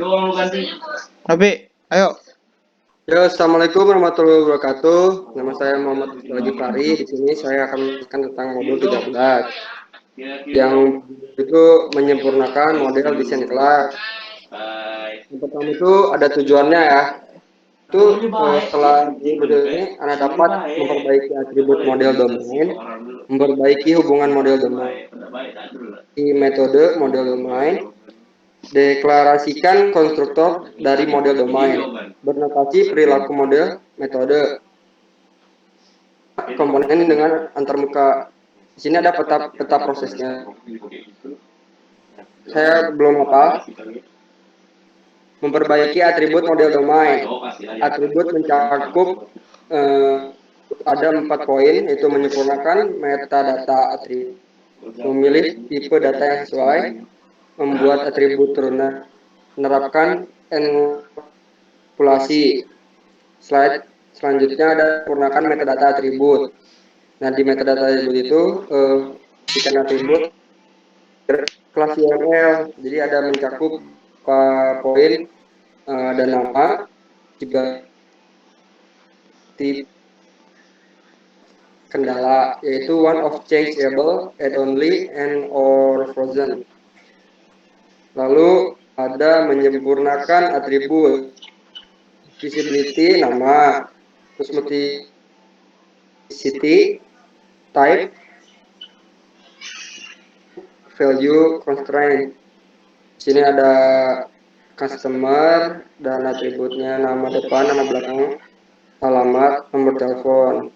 Tapi, ayo. Ya, Assalamualaikum warahmatullahi wabarakatuh. Nama saya Muhammad Lagi Fari. Di sini saya akan menjelaskan tentang modul 13 yang itu menyempurnakan model desain kelas. Yang pertama itu ada tujuannya ya. Itu setelah di model ini Anda dapat memperbaiki atribut model domain, memperbaiki hubungan model domain, di metode model domain, deklarasikan konstruktor dari model domain, bernotasi perilaku model metode, komponen dengan antarmuka. Di sini ada peta prosesnya. Saya belum hafal. Memperbaiki atribut model domain. Atribut mencakup ada 4 poin, yaitu menyempurnakan metadata atribut, memilih tipe data yang sesuai, membuat atribut turunan, menerapkan enkapsulasi. Slide selanjutnya ada menggunakan metadata atribut. Nah, di metadata atribut itu jika atribut kelas URL, jadi ada mencakup poin dan nama, juga tipe kendala, yaitu one of changeable, add only, and or frozen. Lalu ada menyempurnakan atribut, visibility nama, terus multiplicity, type, value, constraint. Di sini ada customer dan atributnya nama depan, nama belakang, alamat, nomor telepon.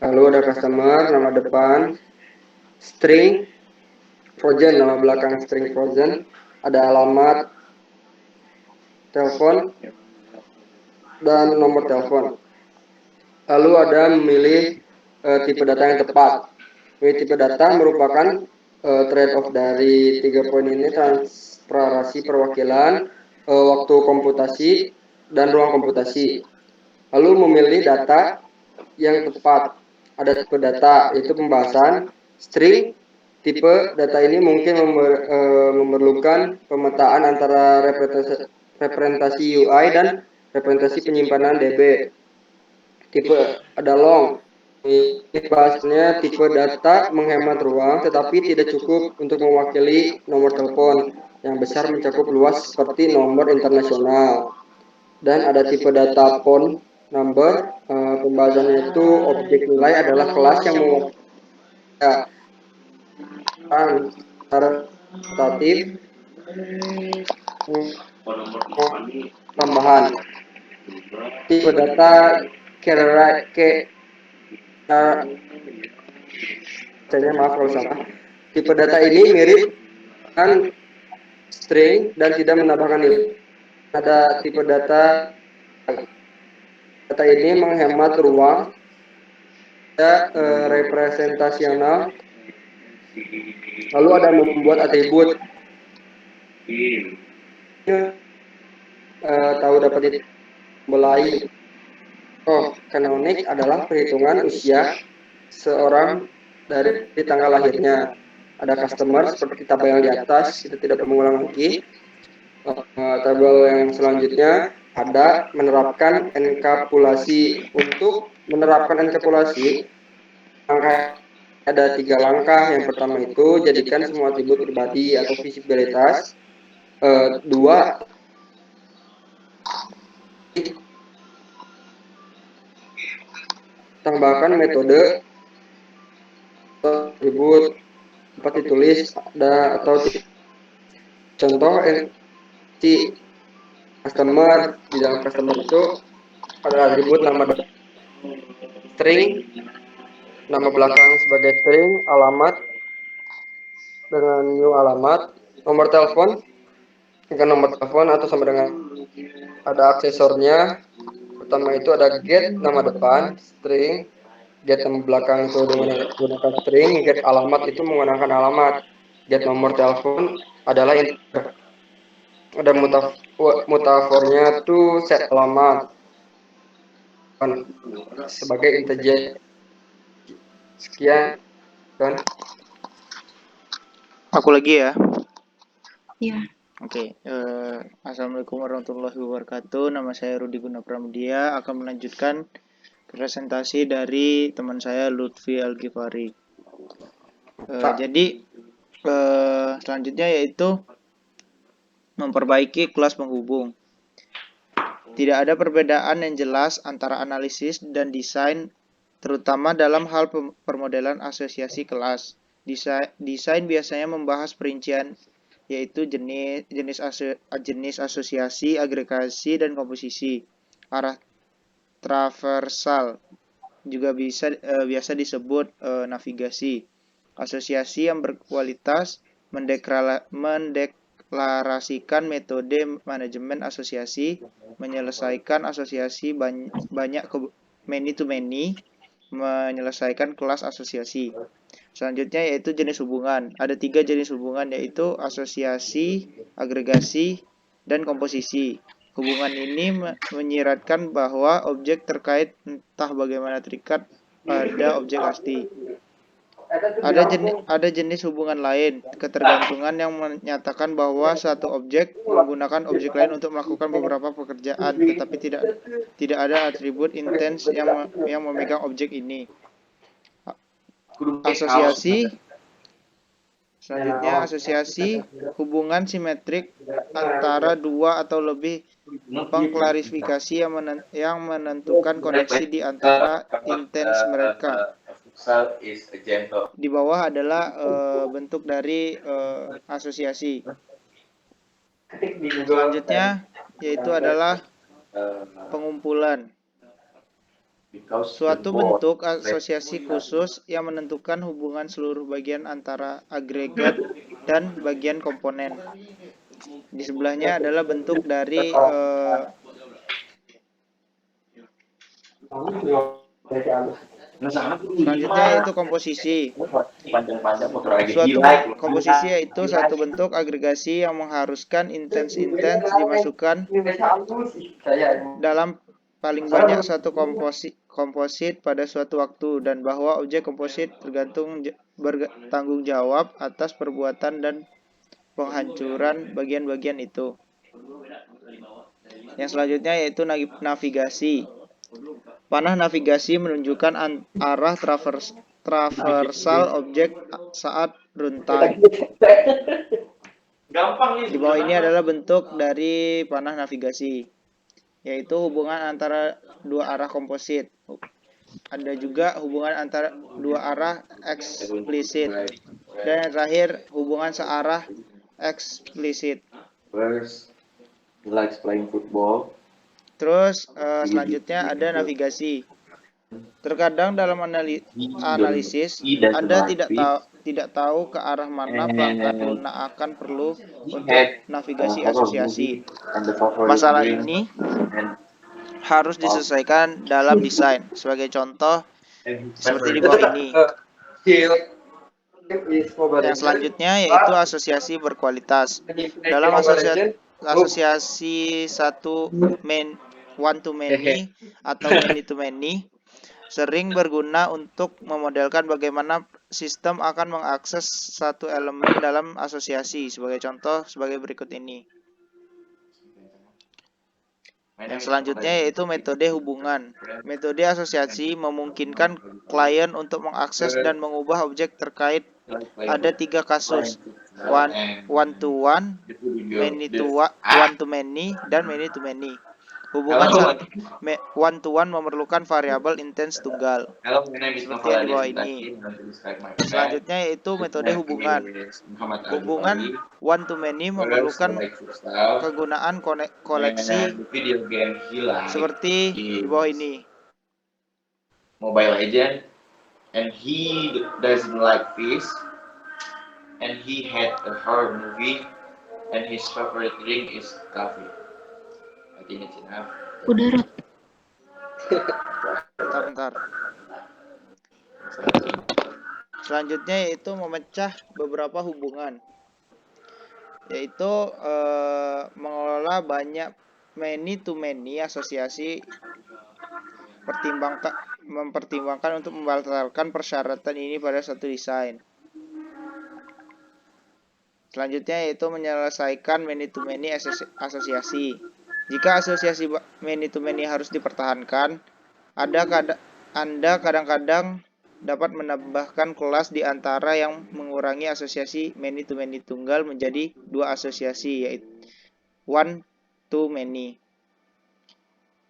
Lalu ada customer, nama depan, string, frozen, nama belakang string frozen, ada alamat, telepon, dan nomor telepon. Lalu ada memilih tipe data yang tepat. Memilih tipe data merupakan trade-off dari 3 poin ini, transparansi perwakilan, waktu komputasi, dan ruang komputasi. Lalu memilih data yang tepat. Ada tipe data, yaitu pembahasan, string. Tipe data ini mungkin memerlukan pemetaan antara representasi UI dan representasi penyimpanan DB. Tipe ada long. Bahasanya tipe data menghemat ruang tetapi tidak cukup untuk mewakili nomor telepon yang besar mencakup luas seperti nomor internasional. Dan ada tipe data phone number, pembahasannya itu objek nilai adalah kelas yang mewakili secara relatif tambahan. Tipe data maaf kalau salah. Tipe data ini mirip dengan string dan tidak menambahkan nilai. Ada tipe data ini menghemat ruang, ada representasional, lalu ada membuat atribut. Tahu dapat mulai. Kanonik adalah perhitungan usia seorang dari tanggal lahirnya. Ada customer seperti tabel yang di atas, kita tidak perlu mengulang lagi. Tabel yang selanjutnya ada menerapkan enkapsulasi. Untuk menerapkan enkapsulasi, ada 3 langkah. Yang pertama itu jadikan semua atribut pribadi atau visibilitas. 2, tambahkan metode atribut dapat ditulis atau contoh si customer. Di dalam customer itu ada atribut nama string, nama belakang sebagai string, alamat dengan new alamat, nomor telepon dengan nomor telepon atau sama dengan, ada aksesornya. Pertama itu ada get nama depan string, get nama belakang itu dengan menggunakan string, get alamat itu menggunakan alamat, get nomor telepon adalah ada mutafornya tuh set alamat sebagai integer. Sekian kan. Aku lagi ya. Iya. Oke, Assalamualaikum warahmatullahi wabarakatuh. Nama saya Rudi Guna Pramudia, akan melanjutkan presentasi dari teman saya Lutfi Al-Ghifari. Jadi, selanjutnya yaitu memperbaiki kelas penghubung. Tidak ada perbedaan yang jelas antara analisis dan desain, terutama dalam hal permodelan asosiasi kelas. Desain biasanya membahas perincian yaitu jenis asosiasi, agregasi, dan komposisi. Arah traversal juga biasa disebut navigasi. Asosiasi yang berkualitas mendeklarasikan metode manajemen asosiasi, menyelesaikan asosiasi banyak many to many, menyelesaikan kelas asosiasi. Selanjutnya yaitu jenis hubungan. Ada 3 jenis hubungan, yaitu asosiasi, agregasi, dan komposisi. Hubungan ini menyiratkan bahwa objek terkait entah bagaimana terikat pada objek asli. Ada jenis hubungan lain, ketergantungan yang menyatakan bahwa satu objek menggunakan objek lain untuk melakukan beberapa pekerjaan, tetapi tidak ada atribut intens yang memegang objek ini. Selanjutnya, asosiasi hubungan simetrik antara dua atau lebih pengklarifikasi yang menentukan koneksi di antara intens mereka. Di bawah adalah bentuk dari asosiasi. Selanjutnya yaitu adalah pengumpulan. Suatu bentuk asosiasi khusus yang menentukan hubungan seluruh bagian antara agregat dan bagian komponen. Di sebelahnya adalah bentuk dari selanjutnya yaitu komposisi. Suatu komposisi yaitu satu bentuk agregasi yang mengharuskan intens dimasukkan dalam paling banyak satu komposit pada suatu waktu, dan bahwa objek komposit bertanggung jawab atas perbuatan dan penghancuran bagian-bagian itu. Yang selanjutnya yaitu navigasi. Panah navigasi menunjukkan arah traversal objek saat runtime. Di bawah ini adalah bentuk dari panah navigasi, yaitu hubungan antara dua arah komposit. Ada juga hubungan antara dua arah eksplisit. Dan yang terakhir, hubungan searah eksplisit. Terus selanjutnya ada navigasi. Terkadang dalam analisis, Anda tidak tahu ke arah mana perangkat lunak akan perlu untuk navigasi asosiasi. Masalah ini harus diselesaikan dalam desain. Sebagai contoh, seperti di bawah ini. Yang selanjutnya yaitu asosiasi berkualitas. Dalam asosiasi one to many atau many to many sering berguna untuk memodelkan bagaimana sistem akan mengakses satu elemen dalam asosiasi. Sebagai contoh sebagai berikut ini. Yang selanjutnya yaitu metode hubungan. Metode asosiasi memungkinkan klien untuk mengakses dan mengubah objek terkait. Ada 3 kasus, one to one, one to many, dan many to many. Hubungan one to one memerlukan variabel intens tunggal, seperti yang di bawah ini. Selanjutnya yaitu metode hubungan. Hubungan one to many memerlukan kegunaan koleksi seperti di bawah ini. Mobile Legend, and he doesn't like this, and he had a horror movie, and his favorite drink is coffee. I think it's enough. Udah, Rod. Bentar. Selanjutnya yaitu memecah beberapa hubungan, yaitu mengelola banyak many to many asosiasi, mempertimbangkan untuk membatalkan persyaratan ini pada satu desain. Selanjutnya yaitu menyelesaikan many-to-many asosiasi. Jika asosiasi many-to-many harus dipertahankan, Anda kadang-kadang dapat menambahkan kelas di antara yang mengurangi asosiasi many-to-many tunggal menjadi dua asosiasi, yaitu one-to-many.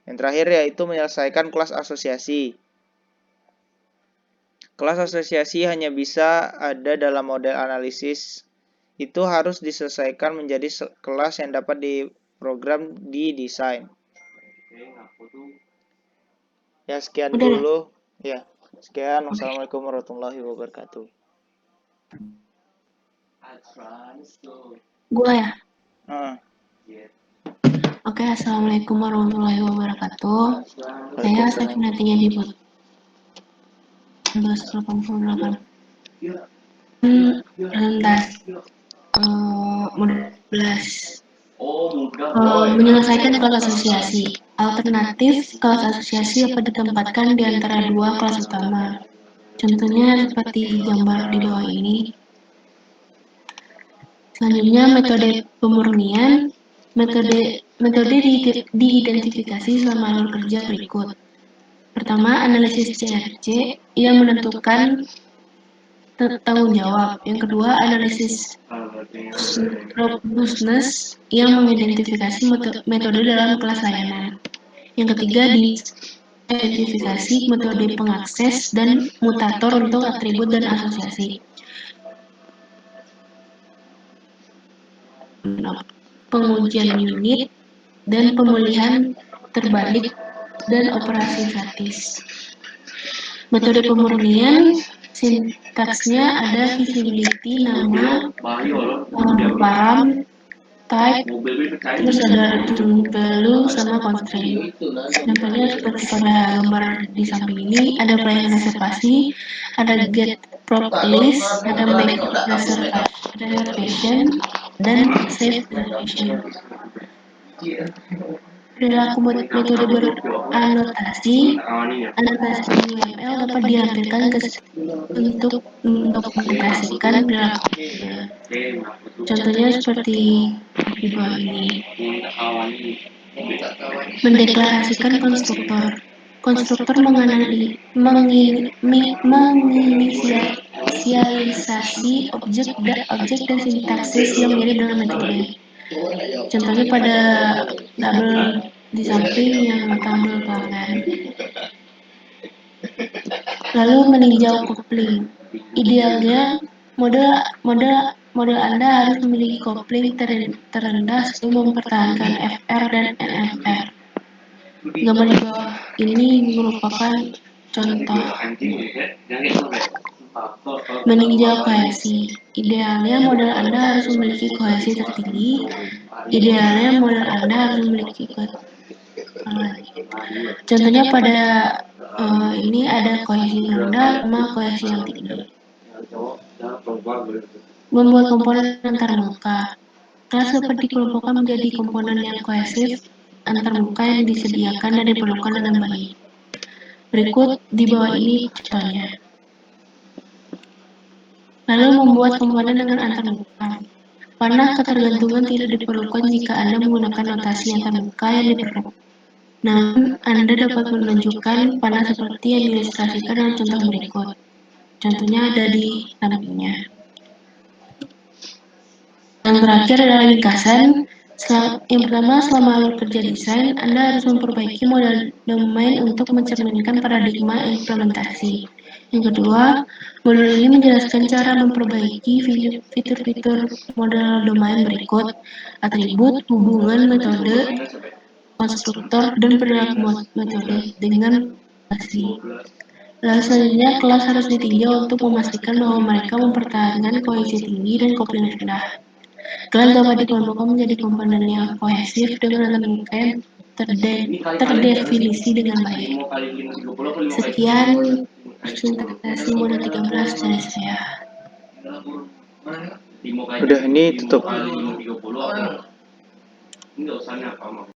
Yang terakhir yaitu menyelesaikan kelas asosiasi. Kelas asosiasi hanya bisa ada dalam model analisis. Itu harus diselesaikan menjadi kelas yang dapat diprogram di desain. Ya, sekian dulu. Ya, sekian. Wassalamualaikum warahmatullahi wabarakatuh. Gua ya? Hmm. Oke, assalamualaikum warahmatullahi wabarakatuh. Saya Safinatinya di 1988. Presentasi modul 11. Menyelesaikan kelas asosiasi. Alternatif kelas asosiasi dapat ditempatkan di antara dua kelas utama. Contohnya seperti gambar di bawah ini. Selanjutnya metode pemurnian. Metode diidentifikasi selama alur kerja berikut. Pertama, analisis CRC yang menentukan tanggung jawab. Yang kedua, analisis robustness yang mengidentifikasi metode dalam kelas layanan. Yang ketiga, identifikasi metode pengakses dan mutator untuk atribut dan asosiasi. Pengujian unit dan pemulihan terbalik dan operasi gratis. Metode pemurnian sintaksnya ada visibility, nama, param, type, terus ada return value sama constraint. Contohnya seperti pada gambar di samping ini ada pelayanan reservasi, ada get prop list, ada make reservation, dan save reservation. Perilaku metode beranotasi, anotasi UML dapat dilampirkan untuk mendokumentasikan perilaku. Contohnya seperti di bawah ini. Mendeklarasikan konstruktor. Konstruktor menginisialisasi objek dan sintaksis yang mirip dengan metode. Contohnya pada tabel di samping yang tabel pelanggan. Lalu meninjau kopling. Idealnya model Anda harus memiliki kopling terendah sebelum mempertahankan FR dan NFR. Gambar di bawah ini merupakan contoh. Meninjau kohesi. Idealnya model Anda harus memiliki kohesi tertinggi. Idealnya model Anda harus memiliki contohnya pada ini ada kohesi rendah sama kohesi yang tinggi. Membuat komponen antarmuka. Kelas dapat dikelompokkan menjadi komponen yang kohesif antarmuka yang disediakan dan diperlukan dengan baik. Berikut di bawah ini contohnya. Lalu membuat komponen dengan antarmuka. Panah ketergantungan tidak diperlukan jika Anda menggunakan notasi antarmuka yang diperlukan. Namun, Anda dapat menunjukkan panah seperti yang diilustrasikan dalam contoh berikut. Contohnya ada di sampingnya. Yang terakhir adalah ringkasan. Yang pertama, selama alur kerja desain, Anda harus memperbaiki model domain untuk mencerminkan paradigma implementasi. Yang kedua, modul ini menjelaskan cara memperbaiki fitur-fitur model domain berikut: atribut, hubungan, metode, konstruktor, dan perilaku metode dengan aplikasi. Lalu selanjutnya, kelas harus ditinjau untuk memastikan bahwa mereka mempertahankan kohesi tinggi dan kopling rendah. Kelas dapat dikelompokkan menjadi komponen yang kohesif dengan antarmuka yang terdefinisi dengan baik. Sekian presentasi modul 13 dari saya. Udah, ini tutup.